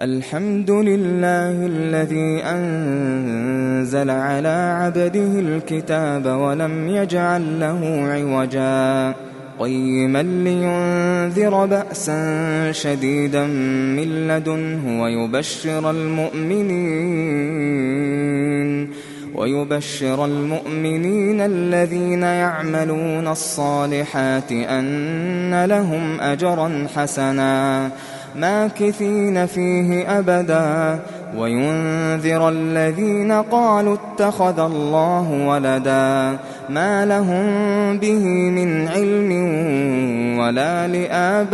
الحمد لله الذي أنزل على عبده الكتاب ولم يجعل له عوجا قيما لينذر بأسا شديدا من لدنه ويبشر المؤمنين الذين يعملون الصالحات أن لهم أجرا حسنا ماكثين فيه أبدا وينذر الذين قالوا اتخذ الله ولدا ما لهم به من علم ولا لآبائهم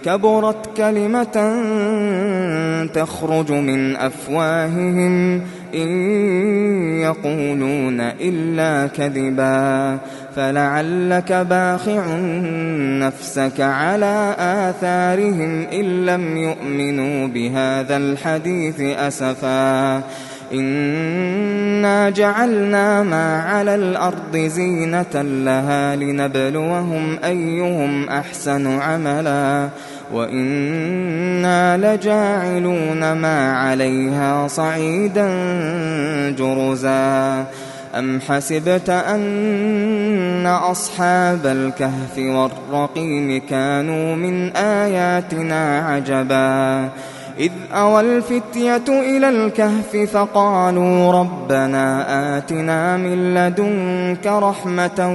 كبرت كلمة تخرج من أفواههم إن يقولون إلا كذبا فلعلك باخع نفسك على آثارهم إن لم يؤمنوا بهذا الحديث أسفا إنا جعلنا ما على الأرض زينة لها لنبلوهم أيهم أحسن عملا وإنا لجاعلون ما عليها صعيدا جرزا أم حسبت أن أصحاب الكهف والرقيم كانوا من آياتنا عجبا إذ أوى الفتية إلى الكهف فقالوا ربنا آتنا من لدنك رحمة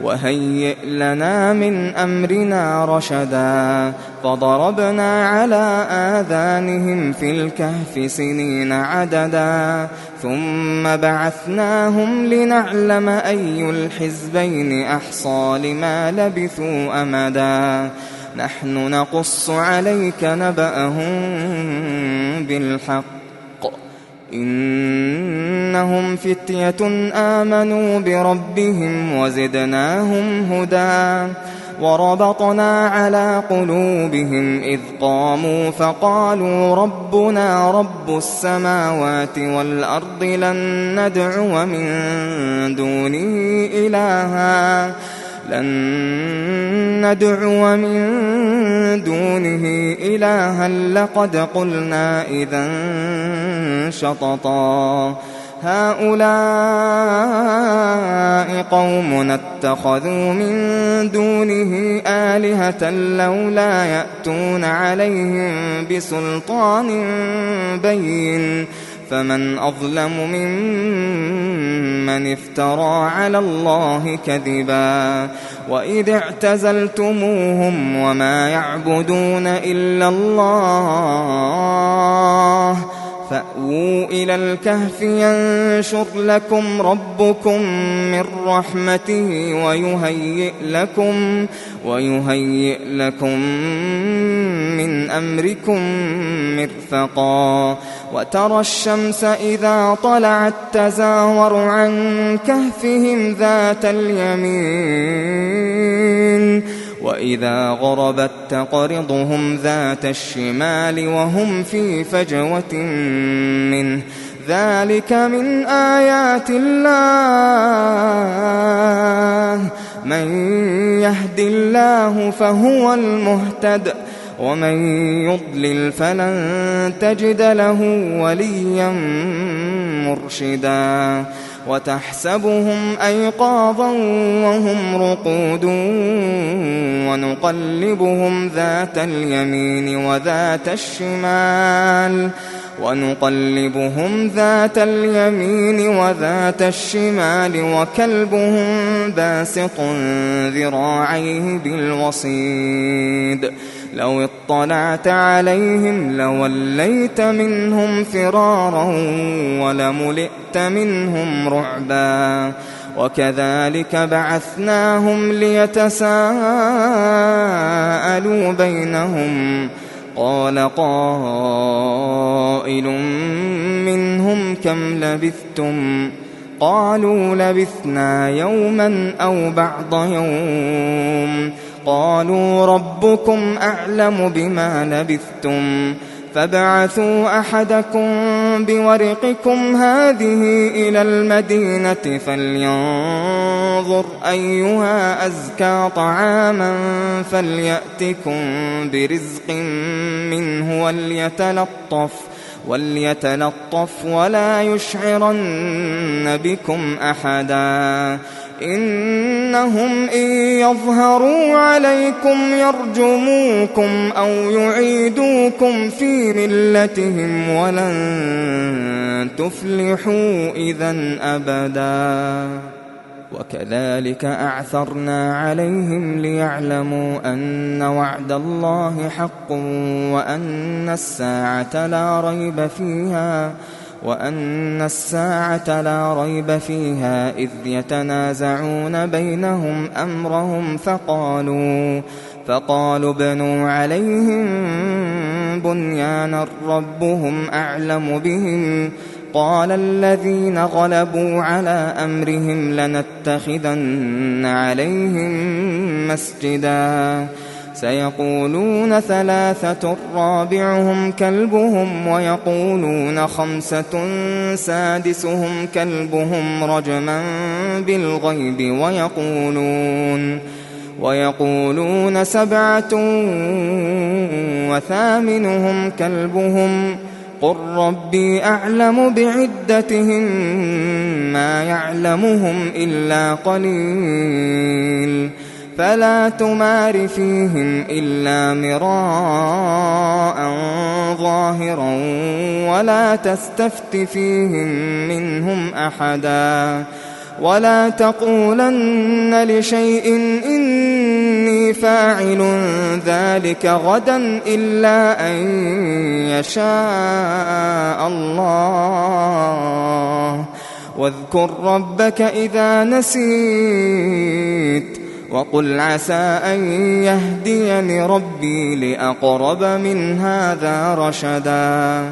وهيئ لنا من أمرنا رشدا فضربنا على آذانهم في الكهف سنين عددا ثم بعثناهم لنعلم أي الحزبين أحصى لما لبثوا أمدا نحن نقص عليك نبأهم بالحق إنهم فتية آمنوا بربهم وزدناهم هدى وربطنا على قلوبهم إذ قاموا فقالوا ربنا رب السماوات والأرض لن ندعو من دونه إلها لقد قلنا إذا شططا هؤلاء قومنا اتخذوا من دونه آلهة لولا يأتون عليهم بسلطان بين فمن أظلم ممن افترى على الله كذبا وإذ اعتزلتموهم وما يعبدون إلا الله فأووا إلى الكهف ينشر لكم ربكم من رحمته ويهيئ لكم من أمركم مرفقا وترى الشمس إذا طلعت تزاور عن كهفهم ذات اليمين وإذا غربت تقرضهم ذات الشمال وهم في فجوة منه ذلك من آيات الله من يهد الله فهو المهتد ومن يضلل فلن تجد له وليا مرشدا وتحسبهم أيقاظا وهم رقود ونقلبهم ذات اليمين وذات الشمال وكلبهم باسط ذراعيه بالوصيد لو اطلعت عليهم لوليت منهم فرارا ولملئت منهم رعبا وكذلك بعثناهم ليتساءلوا بينهم قال قائل منهم كم لبثتم قالوا لبثنا يوما أو بعض يوم قالوا ربكم أعلم بما لبثتم فابعثوا أحدكم بورقكم هذه إلى المدينة فلينظر فلينظر أيها أزكى طعاما فليأتكم برزق منه وليتلطف ولا يشعرن بكم أحدا إنهم إن يظهروا عليكم يرجموكم أو يعيدوكم في ملتهم ولن تفلحوا إذن أبدا وكذلك أعثرنا عليهم ليعلموا أن وعد الله حق وأن الساعة لا ريب فيها إذ يتنازعون بينهم أمرهم فقالوا ابنوا عليهم بنيانا ربهم أعلم بهم قال الذين غلبوا على أمرهم لنتخذن عليهم مسجدا سيقولون 3 رابعهم كلبهم ويقولون 5 سادسهم كلبهم رجما بالغيب ويقولون 7 وثامنهم كلبهم قل ربي أعلم بعدتهم ما يعلمهم إلا قليل فلا تمار فيهم إلا مراء ظاهرا ولا تستفت فيهم منهم أحدا ولا تقولن لشيء إني فاعل ذلك غدا إلا أن يشاء الله واذكر ربك إذا نسيت وقل عسى أن يهديني ربي لأقرب من هذا رشدا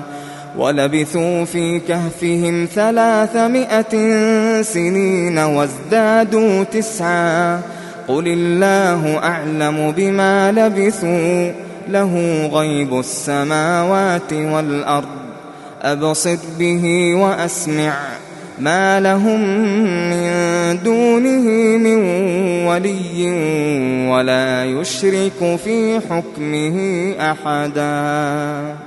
ولبثوا في كهفهم 300 سنين وازدادوا 9 قل الله أعلم بما لبثوا له غيب السماوات والأرض أبصر به وأسمع ما لهم من دونه من ولي ولا يشرك في حكمه أحدا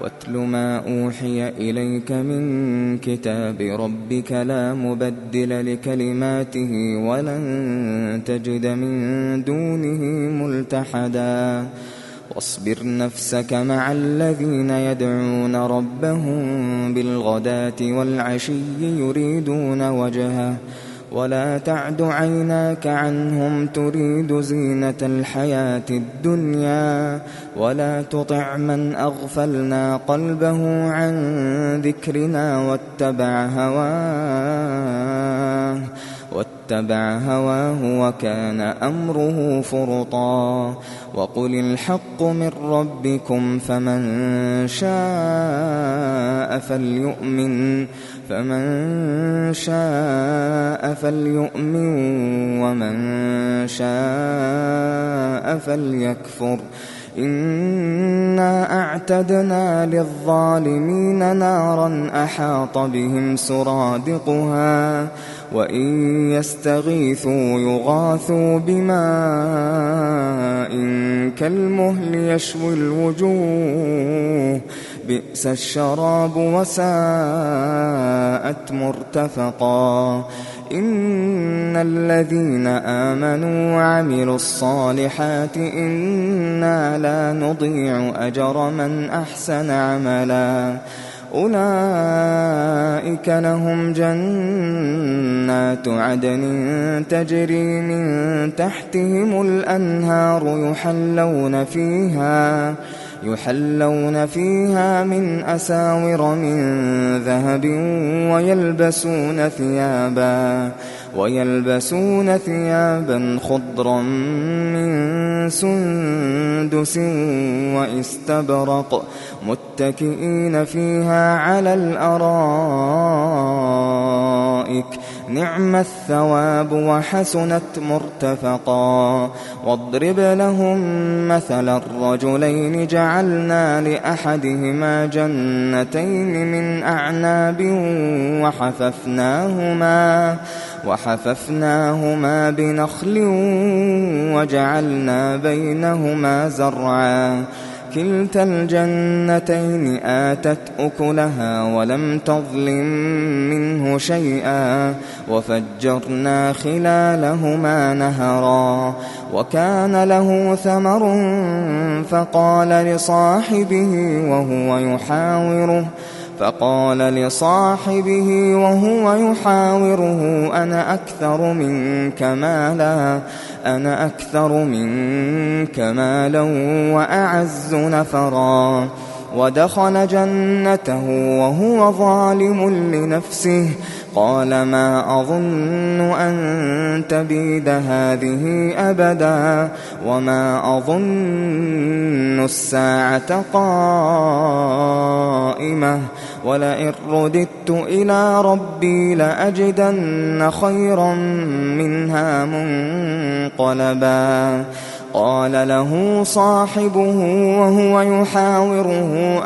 واتل ما أوحي إليك من كتاب ربك لا مبدل لكلماته ولن تجد من دونه ملتحدا واصبر نفسك مع الذين يدعون ربهم بالغداة والعشي يريدون وجهه ولا تعد عيناك عنهم تريد زينة الحياة الدنيا ولا تطع من أغفلنا قلبه عن ذكرنا واتبع هواه وكان أمره فرطا وقل الحق من ربكم فمن شاء فليؤمن ومن شاء فليكفر إنا أعتدنا للظالمين نارا أحاط بهم سرادقها وإن يستغيثوا يغاثوا بماء كالمهل يشوي الوجوه بئس الشراب وساءت مرتفقا إن الذين آمنوا وعملوا الصالحات إنا لا نضيع أجر من أحسن عملا أولئك لهم جنات عدن تجري من تحتهم الأنهار يحلون فيها من أساور من ذهب ويلبسون ثيابا خضرا من سندس واستبرق متكئين فيها على الأرائك نعم الثواب وحسنت مرتفقا واضرب لهم مثل الرجلين جعلنا لأحدهما جنتين من أعناب وحففناهما بنخل وجعلنا بينهما زرعا كلتا الجنتين آتت أكلها ولم تظلم منه شيئا وفجرنا خلالهما نهرا وكان له ثمر فقال لصاحبه وهو يحاوره أنا أكثر منك مالا وأعز نفرا ودخل جنته وهو ظالم لنفسه قال ما أظن أن تبيد هذه أبدا وما أظن الساعة قائمة ولئن رددت إلى ربي لأجدن خيرا منها منقلبا قال له صاحبه وهو يحاوره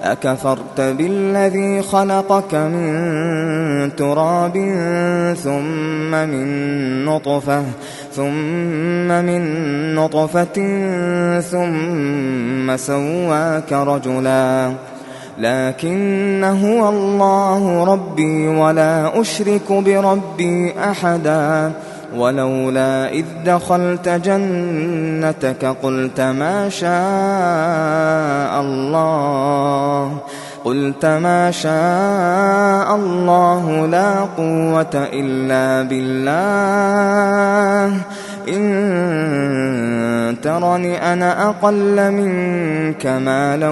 أكفرت بالذي خلقك من تراب ثم من نطفة ثم سواك رجلا لكن هو الله ربي ولا أشرك بربي أحدا ولولا إذ دخلت جنتك قلت ما شاء الله لا قوة إلا بالله إن ترني أنا أقل منك مالا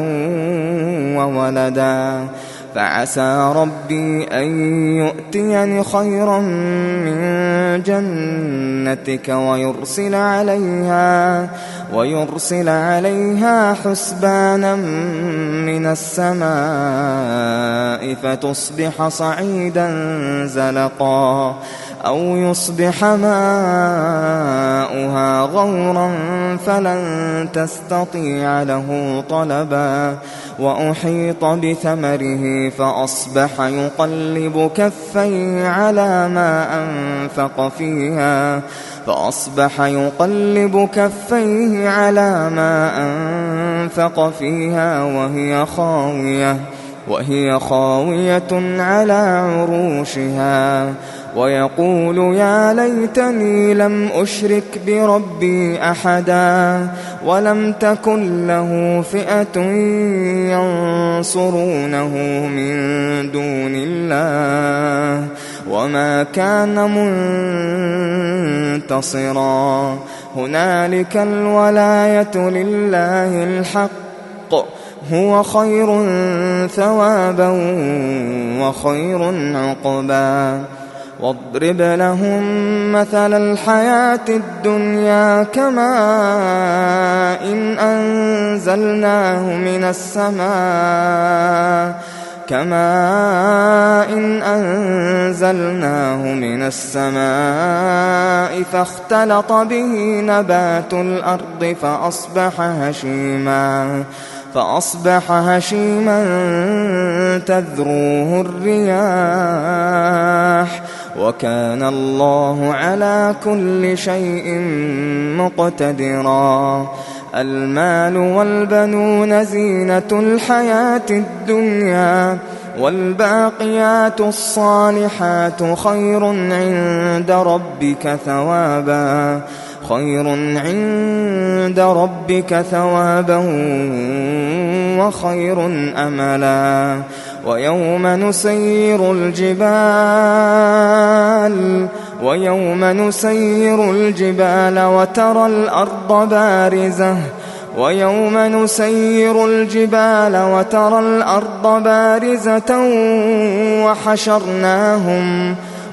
وولدا فعسى ربي أن يؤتيني خيرا من جنتك ويرسل عليها حسبانا من السماء فتصبح صعيدا زلقا أو يصبح ماؤها غورا فلن تستطيع له طلبا وأحيط بثمره فأصبح يقلب كفيه على ما أنفق فيها وهي خاوية على عروشها ويقول يا ليتني لم أشرك بربي أحدا ولم تكن له فئة ينصرونه من دون الله وما كان منتصرا هنالك الولاية لله الحق هو خير ثوابا وخير عقبا واضرب لهم مثل الحياة الدنيا كماء إن أنزلناه من السماء فاختلط به نبات الأرض فأصبح هشيما تذروه الرياح وكان الله على كل شيء مقتدرا المال والبنون زينة الحياة الدنيا والباقيات الصالحات خير عند ربك ثوابا وخير أملا ويوم نسير الجبال وترى الأرض بارزة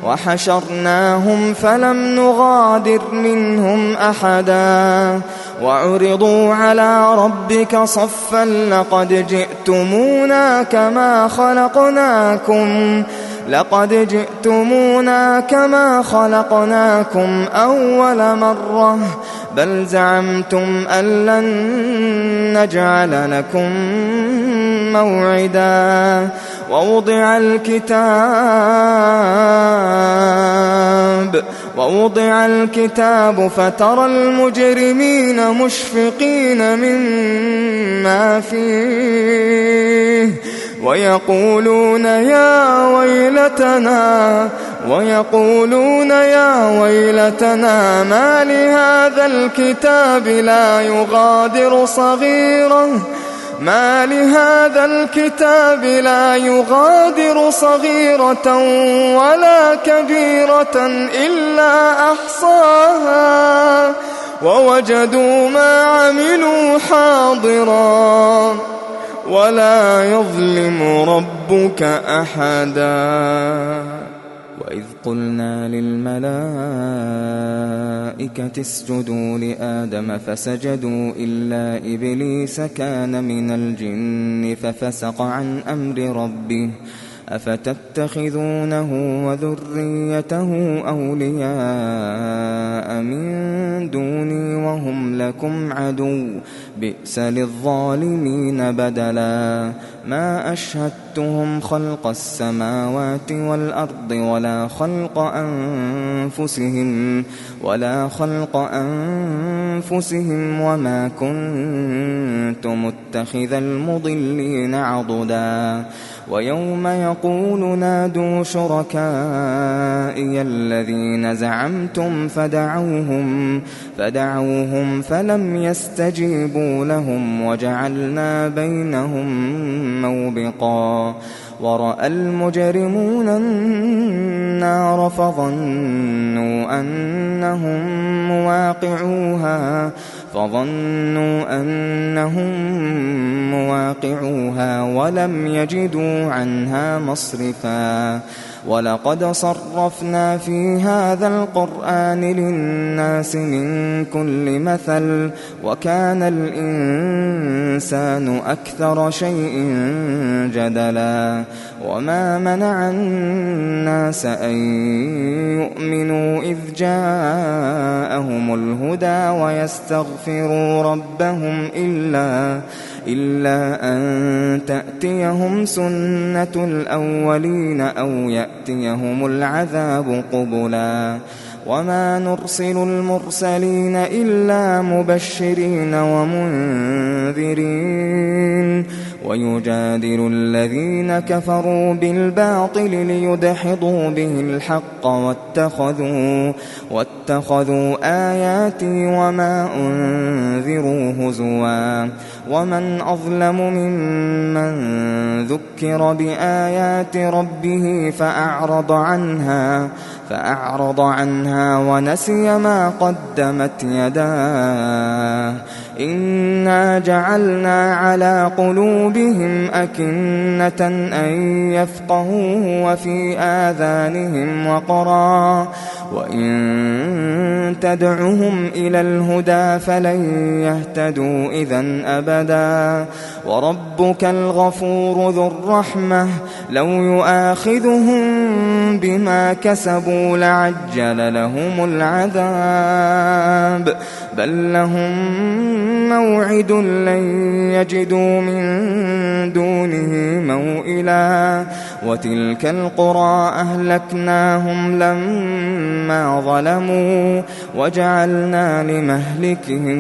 وحشرناهم فلم نغادر منهم أحدا وعرضوا على ربك صفا لقد جئتمونا كما خلقناكم أول مرة بل زعمتم أن لن نجعل لكم موعدا ووضع الكتاب فترى المجرمين مشفقين مما فيه ويقولون يا ويلتنا ما لهذا الكتاب لا يغادر صغيرة ولا كبيرة إلا أحصاها ووجدوا ما عملوا حاضرا ولا يظلم ربك أحدا. وإذ قلنا للملائكة اسجدوا لآدم فسجدوا إلا إبليس كان من الجن ففسق عن أمر ربه أفتتخذونه وذريته أولياء من دوني وهم لكم عدو بئس للظالمين بدلا. ما أشهدتهم خلق السماوات والأرض ولا خلق أنفسهم وما كنت متخذ المضلين عضدا. ويوم يقول نادوا شركائي الذين زعمتم فدعوهم فلم يستجيبوا لهم وجعلنا بينهم موبقا. ورأى المجرمون النار فظنوا أنهم مواقعوها ولم يجدوا عنها مصرفا. ولقد صرفنا في هذا القرآن للناس من كل مثل وكان الإنسان أكثر شيء جدلا. وما منع الناس أن يؤمنوا إذ جاءهم الهدى ويستغفروا ربهم إلا أن تأتيهم سنة الأولين أو يأتيهم العذاب قبلا. وما نرسل المرسلين إلا مبشرين ومنذرين ويجادل الذين كفروا بالباطل ليدحضوا به الحق واتخذوا آياتي وما أنذروا هزوا. ومن أظلم ممن ذكر بآيات ربه فأعرض عنها ونسي ما قدمت يداه. إنا جعلنا على قلوبهم أكنة أن يفقهوه وفي آذانهم وقرا وإن تدعهم إلى الهدى فلن يهتدوا إذن أبدا. وربك الغفور ذو الرحمة لو يؤاخذهم بما كسبوا لعجل لهم العذاب بل لهم موعد لن يجدوا من دونه موئلا. وتلك القرى أهلكناهم لما ظلموا وجعلنا لمهلكهم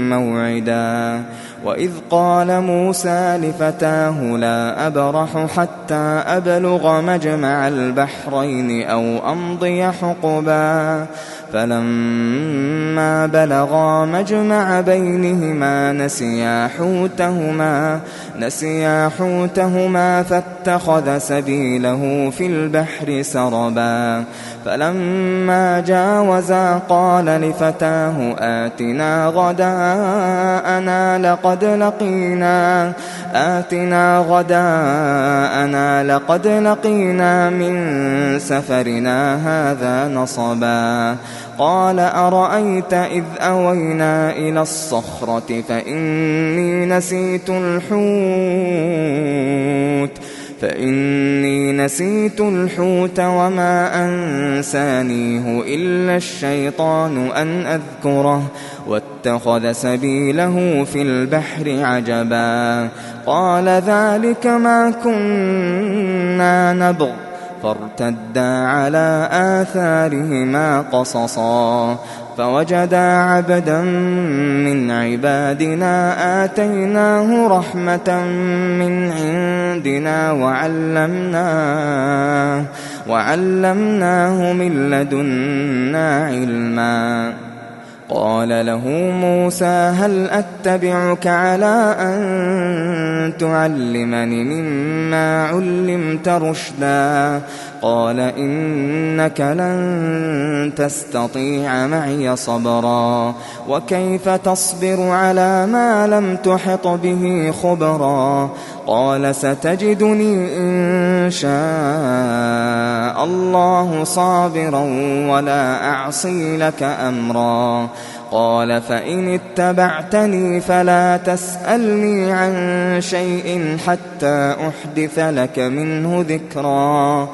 موعدا. وإذ قال موسى لفتاه لا أبرح حتى أبلغ مجمع البحرين أو أمضي حقبا. فلما بلغا مجمع بينهما نسيا حوتهما فاتخذ سبيله في البحر سربا. فلما جاوزا قال لفتاه آتنا غداءنا لقد لقينا من سفرنا هذا نصبا. قال أرأيت إذ أوينا إلى الصخرة فإني نسيت الحوت فإني نسيت الحوت وما أنسانيه إلا الشيطان أن أذكره واتخذ سبيله في البحر عجبا قال ذلك ما كنا نبغ فارتدا على آثارهما قصصا فوجدا عبدا من عبادنا آتيناه رحمة من عندنا وعلمناه من لدنا علما قال له موسى هل أتبعك على أن تعلمني مما علمت رشدا قال إنك لن تستطيع معي صبرا وكيف تصبر على ما لم تحط به خبرا قال ستجدني إن شاء الله صابرا ولا أعصي لك أمرا قال فإن اتبعتني فلا تسألني عن شيء حتى أحدث لك منه ذكرا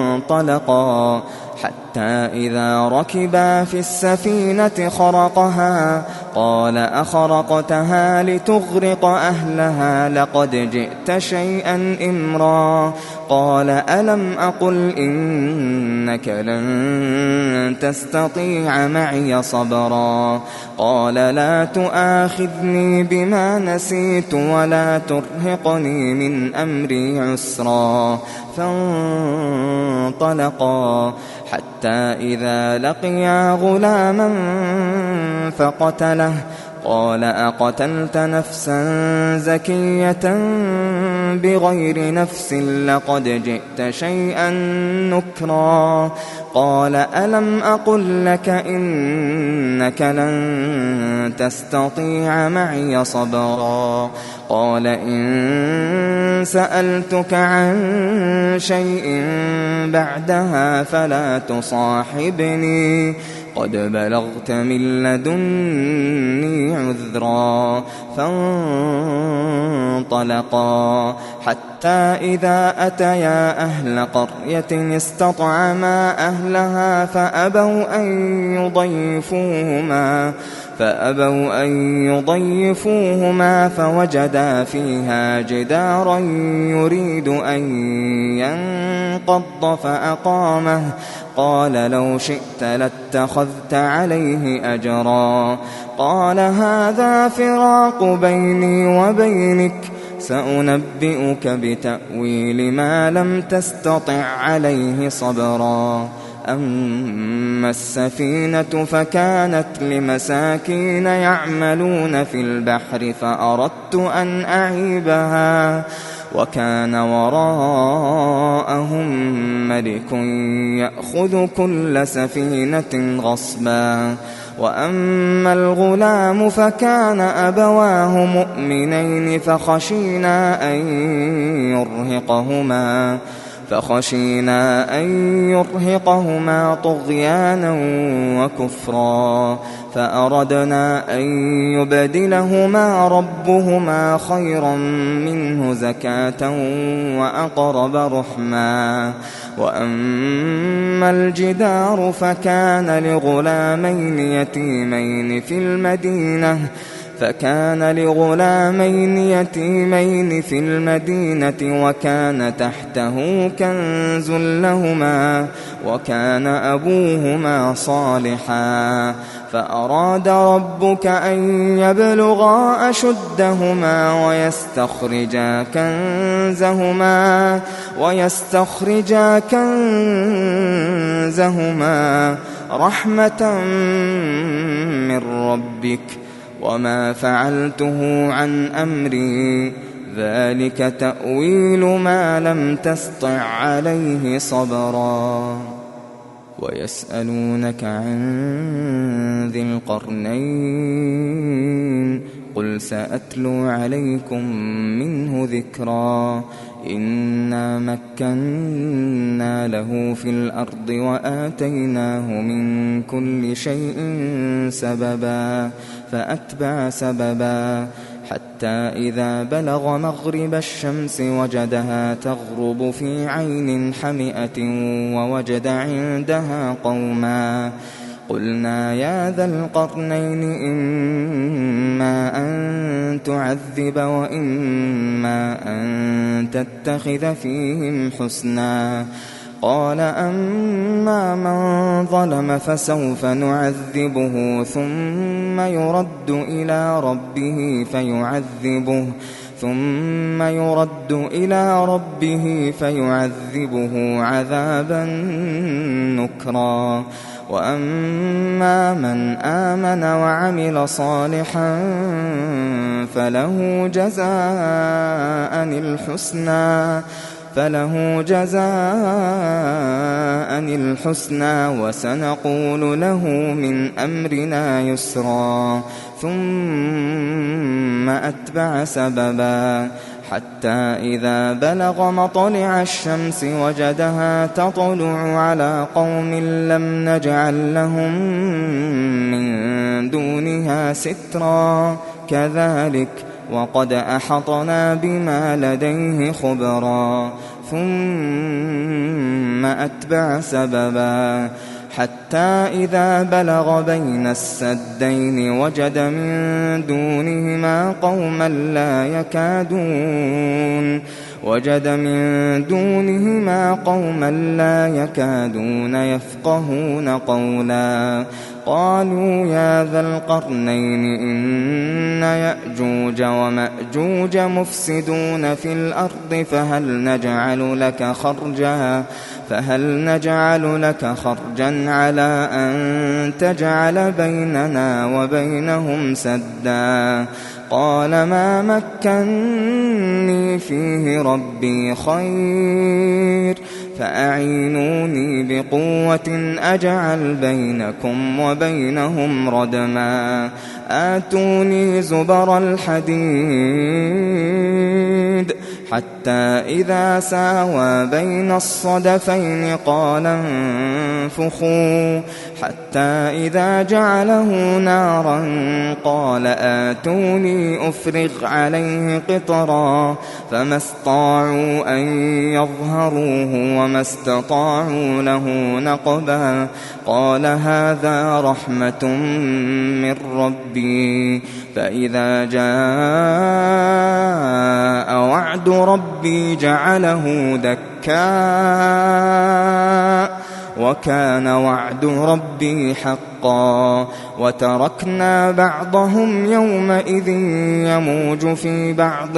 فانطلقا حتى إذا ركبا في السفينة خرقها قال أخرقتها لتغرق أهلها لقد جئت شيئا إمرا قال ألم أقل إنك لن تستطيع معي صبرا قال لا تؤاخذني بما نسيت ولا ترهقني من أمري عسرا فانطلقا حتى إذا لقيا غلاما فقتله قال أقتلت نفسا زكية بغير نفس لقد جئت شيئا نكرا قال ألم أقل لك إنك لن تستطيع معي صبرا قال إن سألتك عن شيء بعدها فلا تصاحبني قد بلغت من لدني عذرا فانطلقا حتى إذا أتيا أهل قرية استطعما أهلها فأبوا أن يضيفوهما فوجدا فيها جدارا يريد أن ينقض فأقامه قال لو شئت لاتخذت عليه أجرا قال هذا فراق بيني وبينك سأنبئك بتأويل ما لم تستطع عليه صبرا أما السفينة فكانت لمساكين يعملون في البحر فأردت أن أعيبها وكان وراءهم ملك يأخذ كل سفينة غصبا وأما الغلام فكان أبواه مؤمنين فخشينا أن يرهقهما طغيانا وكفرا فأردنا أن يبدلهما ربهما خيرا منه زكاة وأقرب رحما وأما الجدار فكان لغلامين يتيمين في المدينة وكان تحته كنز لهما وكان أبوهما صالحا فأراد ربك أن يبلغا أشدهما ويستخرجا كنزهما رحمة من ربك وما فعلته عن أمري ذلك تأويل ما لم تسطع عليه صبرا ويسألونك عن ذي القرنين قل سأتلو عليكم منه ذكرا إنا مكنا له في الأرض وآتيناه من كل شيء سببا فأتبع سببا حتى إذا بلغ مغرب الشمس وجدها تغرب في عين حمئة ووجد عندها قوما قلنا يا ذا القرنين إما أن تعذب وإما أن تتخذ فيهم حسنا قال أما من ظلم فسوف نعذبه ثم يرد إلى ربه فيعذبه عذابا نكرا وأما من آمن وعمل صالحا فله جزاء الحسنى وسنقول له من أمرنا يسرا ثم أتبع سببا حتى إذا بلغ مطلع الشمس وجدها تطلع على قوم لم نجعل لهم من دونها سترا كذلك وقد أحطنا بما لديه خبرا ثم أتبع سببا حتى إذا بلغ بين السدين وجد من دونهما قوما لا يكادون يفقهون قولا قالوا يا ذا القرنين إن يأجوج ومأجوج مفسدون في الأرض فهل نجعل لك خرجا على أن تجعل بيننا وبينهم سدا قال ما مكني فيه ربي خير فأعينوني بقوة أجعل بينكم وبينهم ردما آتوني زبر الحديد حتى إذا ساوى بين الصدفين قال انفخوا حتى إذا جعله نارا قال آتوني أفرغ عليه قطرا فما استطاعوا أن يظهروه وما استطاعوا له نقبا قال هذا رحمة من ربي فإذا جاء وعد ربي جعله دكا وكان وعد ربي حقا وتركنا بعضهم يومئذ يموج في بعض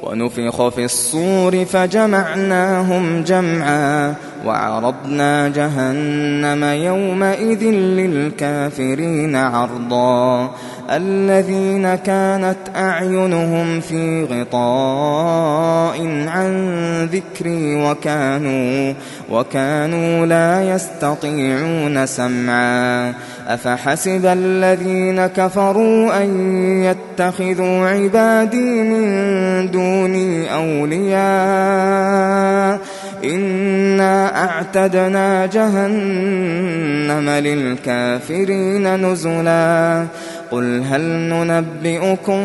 ونفخ في الصور فجمعناهم جمعا وعرضنا جهنم يومئذ للكافرين عرضا الذين كانت أعينهم في غطاء عن ذكري وكانوا لا يستطيعون سمعا أفحسب الذين كفروا أن يتخذوا عبادي من دوني أولياء إنا أعتدنا جهنم للكافرين نزلا قل هل ننبئكم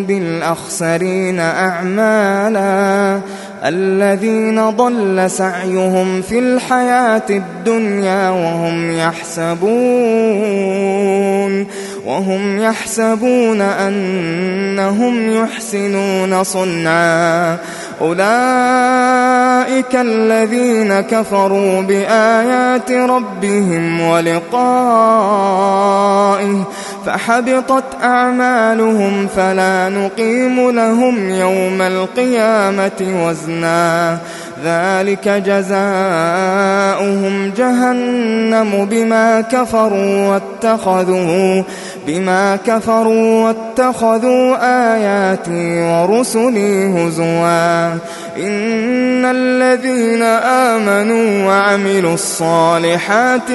بالأخسرين أعمالا الذين ضل سعيهم في الحياة الدنيا وهم يحسبون أنهم يحسنون صنعا أولئك الذين كفروا بآيات ربهم ولقائه فحبطت أعمالهم فلا نقيم لهم يوم القيامة وزنا ذلك جزاؤهم جهنم بما كفروا واتخذوا آياتي ورسلي هزوا إن الذين آمنوا وعملوا الصالحات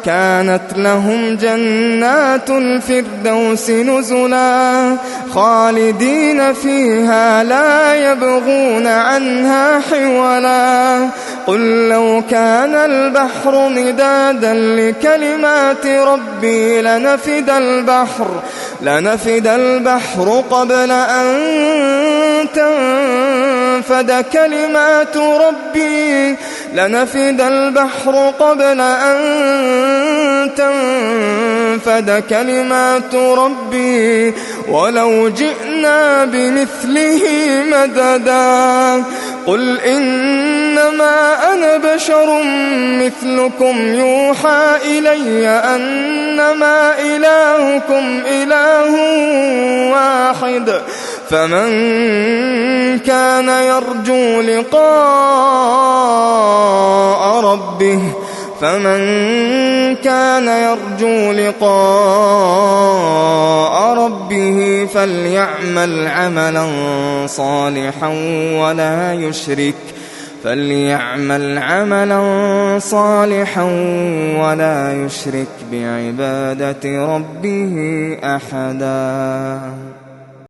كانت لهم جنات الفردوس نزلا خالدين فيها لا يبغون عنها حولا قل لو كان البحر مدادا لكلمات ربي لنفد البحر قبل أن تنفد كلمات ربي ولو جئنا بمثله مددا قل إنما أنا بشر مثلكم يوحى إلي أنما إلهكم إله واحد فمن كان يرجو لقاء ربه فليعمل عملا صالحا ولا يشرك بعبادة ربه أحدا.